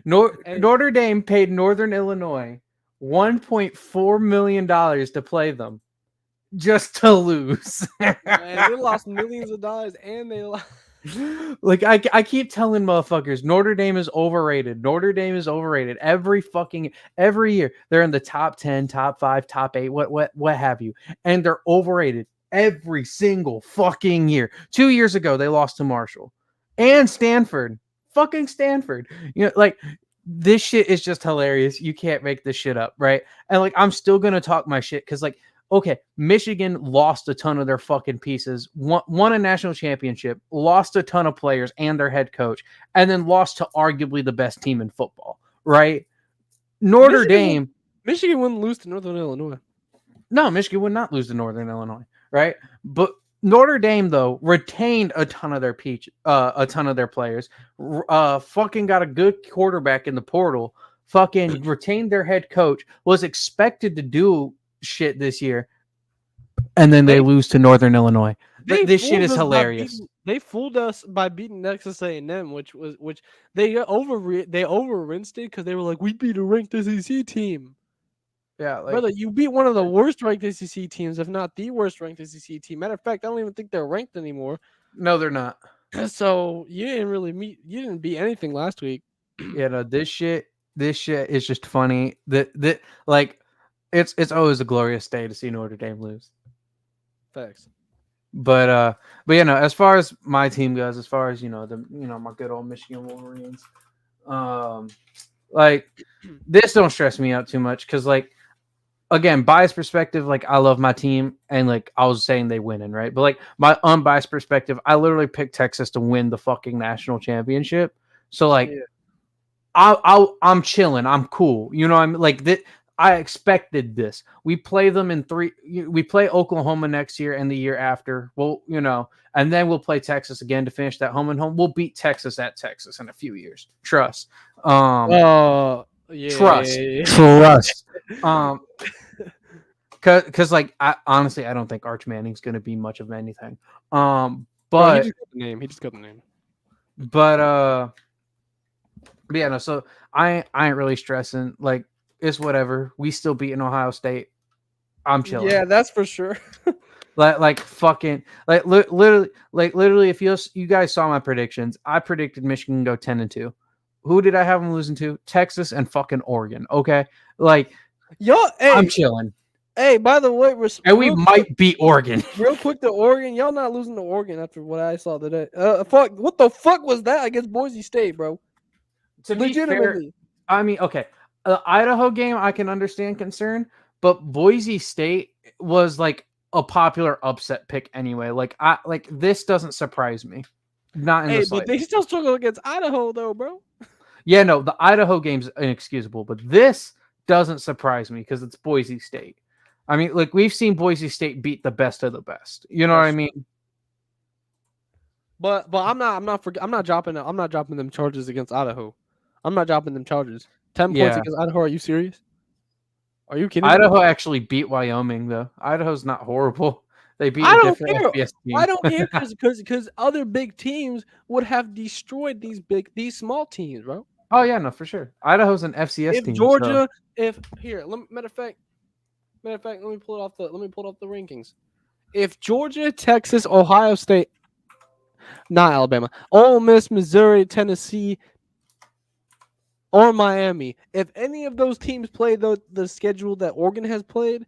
Notre Dame paid Northern Illinois $1.4 million to play them just to lose. Man, they lost millions of dollars and they lost. Like, I keep telling motherfuckers, Notre Dame is overrated. Notre Dame is overrated. Every year they're in the top 10, top 5, top 8, what have you. And they're overrated every single fucking year. 2 years ago they lost to Marshall and Stanford. Fucking Stanford. Like, this shit is just hilarious. You can't make this shit up, right? And like, I'm still gonna talk my shit because, like, okay, Michigan lost a ton of their fucking pieces, won a national championship, lost a ton of players and their head coach, and then lost to arguably the best team in football, right? Notre Dame Michigan wouldn't lose to Northern Illinois. No, Michigan would not lose to Northern Illinois, right? But Notre Dame though retained a ton of their a ton of their players. Fucking got a good quarterback in the portal. Fucking retained their head coach. Was expected to do shit this year, and then they They lose to Northern Illinois. they This shit fooled is us by hilarious. beating. They fooled us by beating Texas A&M, which they over-rinsed it because they were like, we beat a ranked SEC team. Yeah, like Brother, you beat one of the worst ranked SEC teams, if not the worst ranked SEC team. Matter of fact, I don't even think they're ranked anymore. no, they're not. So you didn't beat anything last week. Yeah, no, this shit is just funny. That like it's always a glorious day to see Notre Dame lose. Facts. But you know, as far as my team goes, as far as my good old Michigan Wolverines, um, like this don't stress me out too much because like again, biased perspective, like I love my team and like I was saying they winning, right? But like my unbiased perspective, I literally picked Texas to win the fucking national championship. So like Yeah. I'm chilling. I'm cool. You know, I'm like that. I expected this. We play them in three. We play Oklahoma next year and the year after. Well, and then we'll play Texas again to finish that home and home. We'll beat Texas at Texas in a few years. Trust. Yeah, Trust. yeah, yeah. Trust. Because like I honestly I don't think Arch Manning's going to be much of anything. Bro, he But just got the name. He just got the name. but yeah, no. So I ain't really stressing. Like it's whatever. We still beating Ohio State. I'm chilling. Yeah, that's for sure. Like fucking literally. If you guys saw my predictions, I predicted Michigan go 10-2. Who did I have them losing to? Texas and fucking Oregon. Okay, like Y'all, I'm hey, chilling, hey. By the way, and we might beat Oregon. real quick to Oregon. Y'all not losing to Oregon after what I saw today. Fuck. What the fuck was that against Boise State, bro? To be fair, Legitimately. I mean, okay, Idaho game I can understand concern, but Boise State was like a popular upset pick anyway. Like this doesn't surprise me, not in the Hey, but they slightest. still struggle against Idaho, though, bro. Yeah, no, the Idaho game's inexcusable, but this doesn't surprise me because it's Boise State. I mean, like we've seen Boise State beat the best of the best. You know what I mean? But I'm not dropping them charges against Idaho. I'm not dropping them charges. 10 points Yeah. against Idaho. Are you serious? Are you kidding me? Idaho actually beat Wyoming though. Idaho's not horrible. They beat I a don't different care. FBS I team. don't care because other big teams would have destroyed these small teams, bro. Oh yeah, no, for sure. Idaho's an FCS If team. Georgia, if here, matter of fact, let me pull it off the rankings. If Georgia, Texas, Ohio State, not Alabama, Ole Miss, Missouri, Tennessee, or Miami, if any of those teams played the schedule that Oregon has played,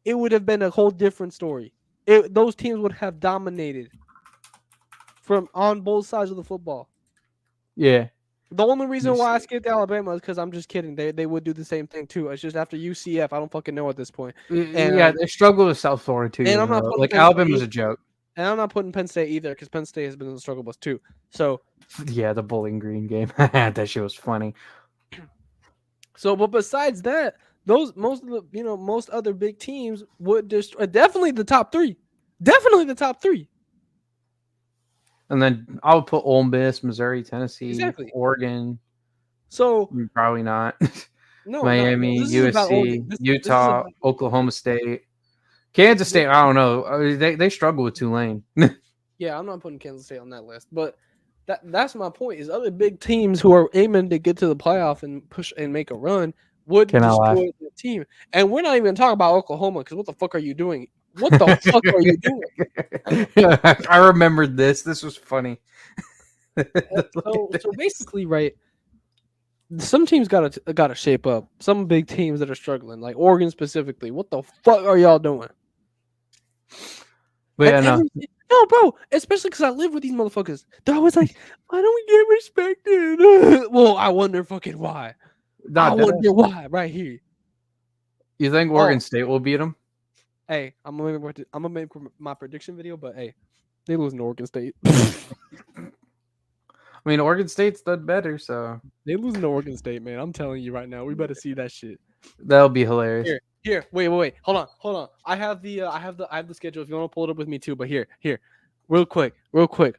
it would have been a whole different story. Those teams would have dominated from on both sides of the football. Yeah. The only reason why I skipped Alabama is because I'm just kidding. They would do the same thing too. It's just after UCF, I don't fucking know at this point. Yeah, they struggle with South Florida 2 years And in I'm a not row. putting Like Penn State Alabama's a either. joke. And I'm not putting Penn State either because Penn State has been in the struggle bus too. So Yeah, the Bowling Green game. That shit was funny. but besides that, most other big teams would destroy definitely the top three. Definitely the top three. And then I would put Ole Miss, Missouri, Tennessee, Exactly. Oregon. So Probably not. no, Miami, this is about USC, Oregon. This is Utah, about Oklahoma State, Kansas State. I don't know. They struggle with Tulane. Yeah, I'm not putting Kansas State on that list, but that's my point. Is other big teams who are aiming to get to the playoff and push and make a run would Cannot laugh. destroy the team. And we're not even talking about Oklahoma because what the fuck are you doing? What the fuck are you doing? I remembered this. This was funny. So basically, right? Some teams gotta shape up. Some big teams that are struggling, like Oregon specifically. What the fuck are y'all doing? But yeah, no. No, bro. Especially because I live with these motherfuckers. They're always like, "Why don't we get respected?" Well, I wonder fucking why. I wonder why. Right here. You think Oregon State will beat them? Hey, I'm gonna make my prediction video, but hey, they losing to Oregon State. I mean, Oregon State's done better, so They losing to Oregon State, man. I'm telling you right now. We better see that shit. That'll be hilarious. Wait. Hold on. I have the schedule. If you want to pull it up with me too, but here, real quick.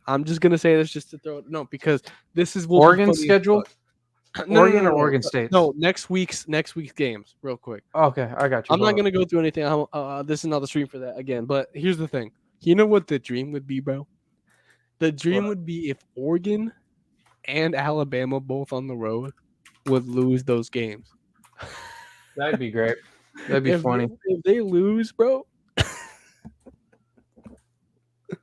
I'm just gonna say this just to throw it. No, because will be Oregon funny as schedule? fuck. No, no, no, Oregon or no, no, Oregon State's? no. Next week's games, real quick. Okay, I got you. I'm not Hold on. gonna go through anything. This is not the stream for that again. But here's the thing. You know what the dream would be, bro? The What? dream would be if Oregon and Alabama both on the road would lose those games. That'd be great. That'd be funny. If they lose, bro.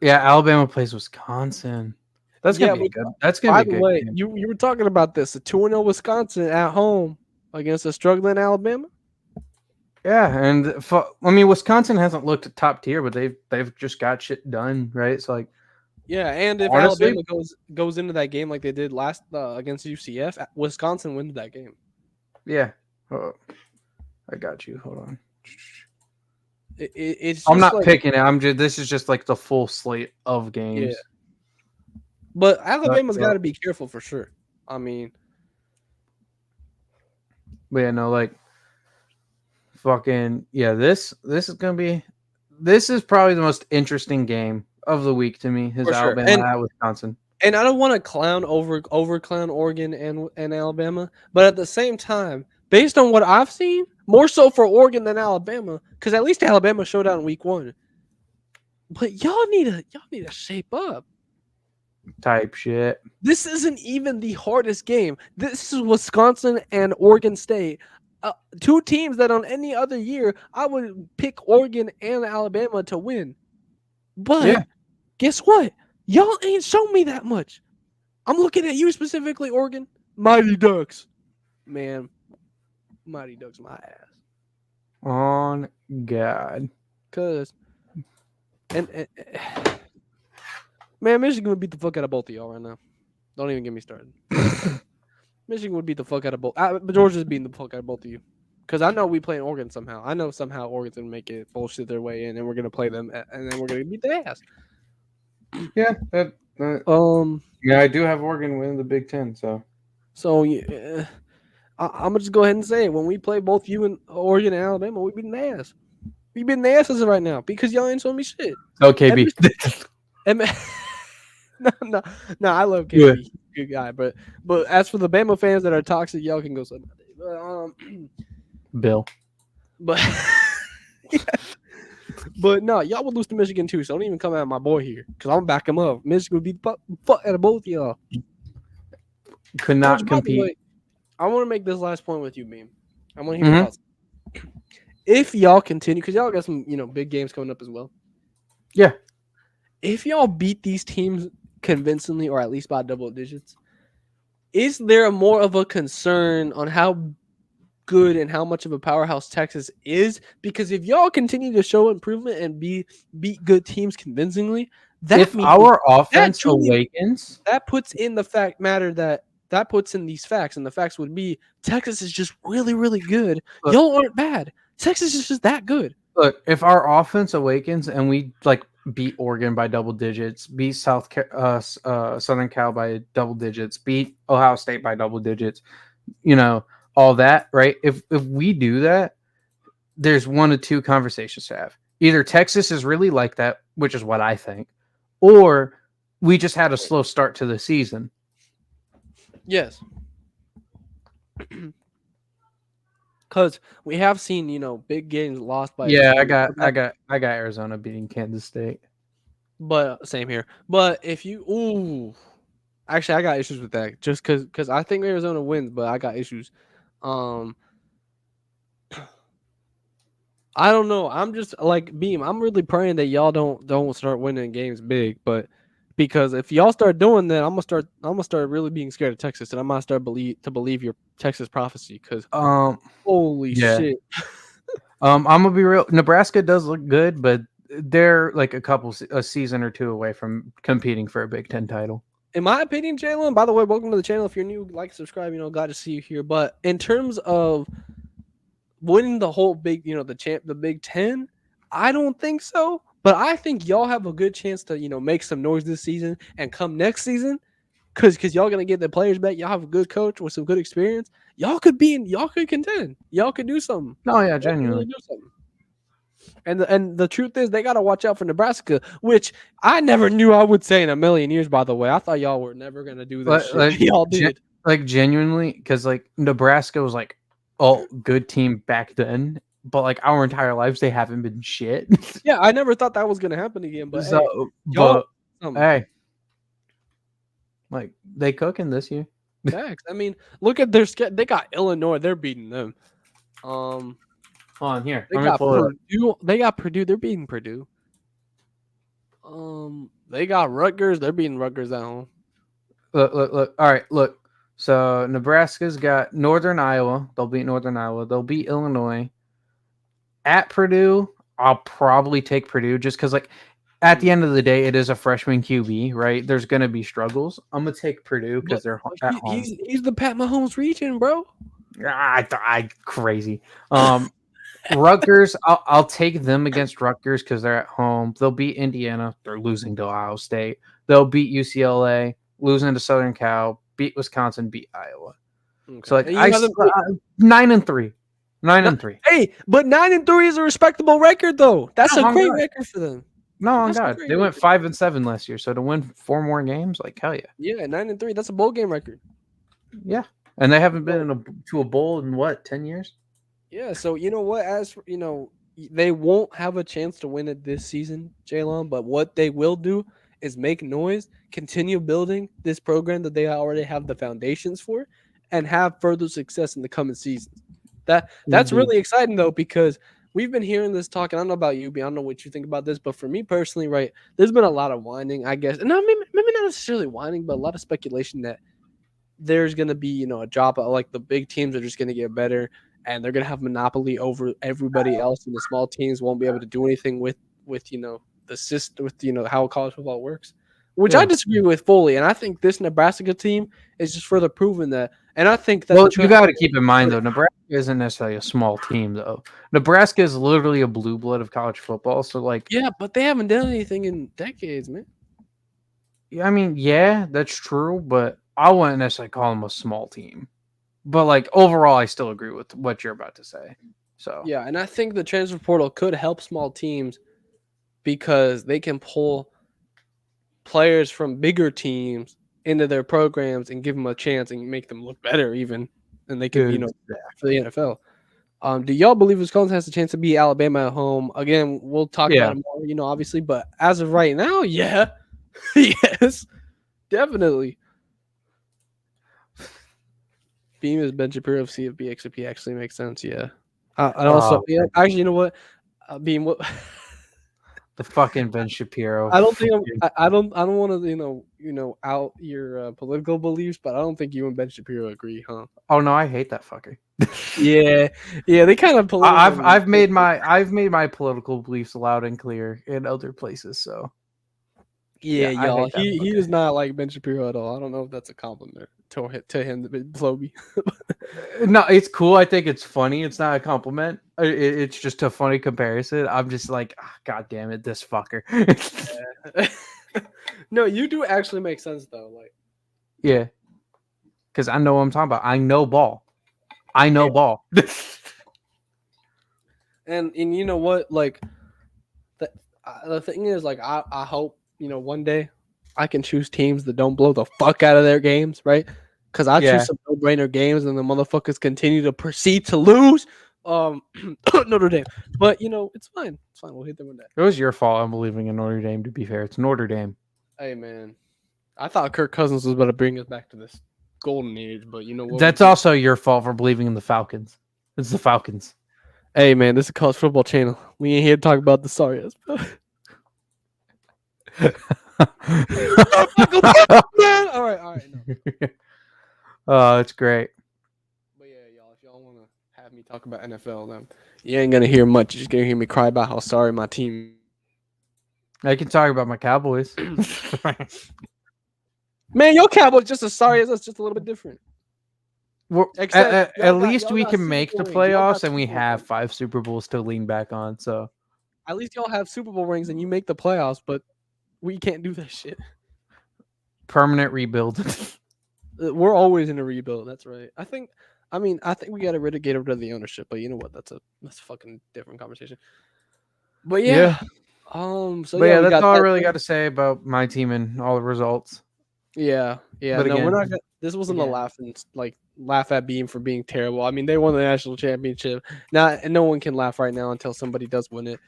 Yeah, Alabama plays Wisconsin. That's gonna Yeah, be but good. That's gonna by be a the good way, game. you were talking about this. The 2-0 Wisconsin at home against a struggling Alabama. Yeah, and I mean, Wisconsin hasn't looked top tier, but they've just got shit done, right? So like, Yeah, and if honestly, Alabama goes into that game like they did last against UCF, Wisconsin wins that game. yeah. Oh, I got you. Hold on. It's I'm just not like, picking it. This is just like the full slate of games. yeah. But Alabama's got to be careful for sure. I mean, but yeah, no, like, fucking yeah. This is gonna be. This is probably the most interesting game of the week to me. Is for sure. Alabama at Wisconsin. And I don't want to clown over clown Oregon and Alabama, but at the same time, based on what I've seen, more so for Oregon than Alabama, because at least Alabama showed out in week 1. But y'all need to shape up. Type shit. This isn't even the hardest game. This is Wisconsin and Oregon State. Two teams that on any other year I would pick Oregon and Alabama to win. But Yeah. guess what? Y'all ain't shown me that much. I'm looking at you specifically, Oregon. Mighty Ducks. Man, Mighty Ducks my ass. On God. Cause and man, Michigan would beat the fuck out of both of y'all right now. Don't even get me started. Michigan would beat the fuck out of both. Georgia's beating the fuck out of both of you. Because I know we play Oregon somehow. I know somehow Oregon's going to make it bullshit their way in, and we're going to play them, and then we're going to beat their ass. Yeah. Yeah, I do have Oregon winning the Big Ten, so. So, yeah, I'm going to just go ahead and say it. When we play both you and Oregon and Alabama, we beating their ass. We beating their asses right now because y'all ain't showing me shit. Okay, B. No, I love KB. He's a good guy. But as for the Bama fans that are toxic, y'all can go suck my dick. But, Bill. But yeah. But no, y'all would lose to Michigan too. So don't even come at my boy here because I'm gonna back him up. Michigan would beat the fuck out of both of y'all. Could not compete. Way, I want to make this last point with you, Beam. I want to hear your thoughts. If y'all continue, because y'all got some big games coming up as well. Yeah. If y'all beat these teams convincingly or at least by double digits, is there more of a concern on how good and how much of a powerhouse Texas is? Because if y'all continue to show improvement and beat good teams convincingly, if our offense awakens, that puts in the fact matter that puts in these facts, and the facts would be Texas is just really, really good. Look, y'all aren't bad. Texas is just that good. Look, if our offense awakens and we beat Oregon by double digits, beat Southern Cal by double digits, beat Ohio State by double digits, all that, right? If we do that, there's one of two conversations to have. Either Texas is really like that, which is what I think, or we just had a slow start to the season. Yes. Because we have seen, big games lost by. Yeah, I got Arizona beating Kansas State. But same here. But if you, actually, I got issues with that. Just because I think Arizona wins, but I got issues. I don't know. I'm just like Beam. I'm really praying that y'all don't start winning games big, but because if y'all start doing that, I'm gonna start really being scared of Texas, and I'm gonna start to believe your Texas prophecy. Because holy shit. I'm gonna be real. Nebraska does look good, but they're like a season or two away from competing for a Big Ten title. In my opinion, Jalen. By the way, welcome to the channel. If you're new, like, subscribe. Glad to see you here. But in terms of winning the whole the Big Ten, I don't think so. But I think y'all have a good chance to make some noise this season, and come next season, Cause y'all gonna get the players back. Y'all have a good coach with some good experience. Y'all could contend. Y'all could do something. No, yeah, Y'all could really genuinely. do something. And the truth is, they gotta watch out for Nebraska, which I never knew I would say in a million years. By the way, I thought y'all were never gonna do this shit. Y'all did. Like genuinely, because like Nebraska was like a good team back then, but like our entire lives they haven't been shit. Yeah, I never thought that was gonna happen again. But So, hey, but y'all, hey, like they cooking this year. facts. I mean, look at their schedule. They got Illinois. They're beating them. Hold on here. They Let me got pull it up. Purdue. They got Purdue. They're beating Purdue. They got Rutgers. They're beating Rutgers at home. Look. All right, look. So Nebraska's got Northern Iowa. They'll beat Northern Iowa. They'll beat Illinois. At Purdue, I'll probably take Purdue just because, like, at the end of the day, it is a freshman QB, right? There's going to be struggles. I'm going to take Purdue because they're at home. He's the Pat Mahomes region, bro. I crazy. Rutgers, I'll take them against Rutgers because they're at home. They'll beat Indiana. They're losing to Ohio State. They'll beat UCLA, losing to Southern Cal, beat Wisconsin, beat Iowa. Okay. So like 9-3. 9-3. Hey, but 9-3 is a respectable record, though. That's a great record for them. No, on God, they went 5-7 last year. So to win 4 more games, like hell yeah. Yeah, 9-3. That's a bowl game record. Yeah, and they haven't been to a bowl in what 10 years. Yeah, so you know what? As you know, they won't have a chance to win it this season, Jalen. But what they will do is make noise, continue building this program that they already have the foundations for, and have further success in the coming seasons. That's really exciting though, because we've been hearing this talk, and I don't know about you, but I don't know what you think about this, but for me personally, right, there's been a lot of whining, I guess, and maybe not necessarily whining, but a lot of speculation that there's going to be, a drop. Like the big teams are just going to get better, and they're going to have monopoly over everybody else, and the small teams won't be able to do anything with the system, with how college football works, which I disagree with fully. And I think this Nebraska team is just further proving that. And I think that you got to keep in mind though, Nebraska isn't necessarily a small team though. Nebraska is literally a blue blood of college football. So like, yeah, but they haven't done anything in decades, man. I mean, yeah, that's true, but I wouldn't necessarily call them a small team. But like overall, I still agree with what you're about to say. So yeah, and I think the transfer portal could help small teams because they can pull players from bigger teams into their programs and give them a chance and make them look better even, and they can, for the NFL. Do y'all believe Wisconsin has a chance to beat Alabama at home? Again, we'll talk about it more, obviously, but as of right now, yeah. Yes, definitely. Beam is Ben Shapiro of CFB XP actually makes sense, yeah. And also, actually, you know what? Beam, what? The fucking Ben Shapiro. I don't think I don't want to out your political beliefs, but I don't think you and Ben Shapiro agree, huh? Oh no, I hate that fucker. yeah, they kind of. I've made my political beliefs loud and clear in other places, so. Yeah, y'all. He does not like Ben Shapiro at all. I don't know if that's a compliment to him, Floby. No, it's cool. I think it's funny. It's not a compliment. It's just a funny comparison. I'm just like, God damn it, this fucker. No, you do actually make sense though. Like, yeah, because I know what I'm talking about. I know ball. Ball. and you know what? Like, the thing is, like, I hope one day I can choose teams that don't blow the fuck out of their games, right? Because I choose some no-brainer games, and the motherfuckers continue to proceed to lose. Notre Dame, but it's fine. It's fine. We'll hit them with that. It was your fault. I'm believing in Notre Dame. To be fair, it's Notre Dame. Hey man, I thought Kirk Cousins was about to bring us back to this golden age, but you know what? That's also your fault for believing in the Falcons. It's the Falcons. Hey man, this is a college football channel. We ain't here to talk about the sorry ass. All right. No. Oh, it's great. But yeah, y'all, if y'all want to have me talk about NFL, then you ain't gonna hear much. You're just gonna hear me cry about how sorry my team. I can talk about my Cowboys. Man, your Cowboys just as sorry as us, just a little bit different. At least we can make the playoffs, and we have 5 Super Bowls to lean back on. So at least y'all have Super Bowl rings, and you make the playoffs, but we can't do that shit. permanent rebuild. We're always in a rebuild. That's right. I think we got to get rid of the ownership, but you know what? That's a fucking different conversation. But Yeah. yeah, So But yeah, yeah, we that's got all I that really thing. got to say about my team and all the results. Yeah. But No, we're again, not. This wasn't a laugh at Beam for being terrible. I mean, they won the national championship. Now, and no one can laugh right now until somebody does win it.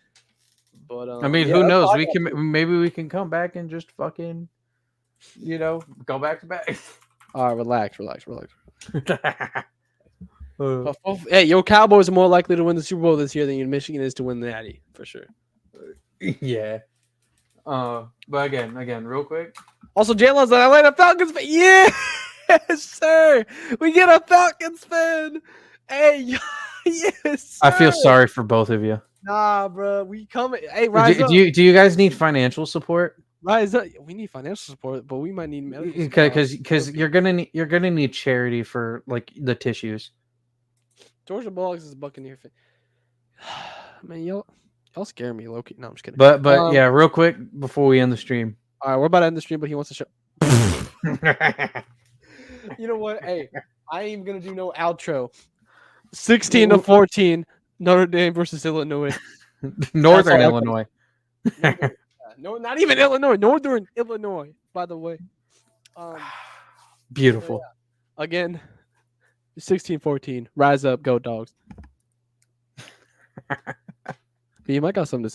But I mean, yeah, who that's all knows? I We got too. can maybe we can come back and just fucking, go back to back. All right, relax. Uh, Hey, your Cowboys are more likely to win the Super Bowl this year than your Michigan is to win the Natty for sure. yeah. But again, real quick. Also, Jalen's an Atlanta Falcons fan. Yes, sir. We get a Falcons fan. Hey, yes, sir. I feel sorry for both of you. Nah, bro. We coming. Hey, rise up. Do you guys need financial support? Rise up. We need financial support, but we might need medical support. Because you're gonna need charity for like the tissues. Georgia Bulldogs is a Buccaneer fan. Man, y'all scare me, Loki. No, I'm just kidding. But yeah, real quick before we end the stream. All right, we're about to end the stream, but he wants to show. You know what? Hey, I ain't gonna do no outro. 16-14, Notre Dame versus Illinois. Northern Illinois. No, not even Illinois. Northern Illinois, by the way. Beautiful. Yeah. Again, 16-14. Rise up, go Dogs. You might got something to say.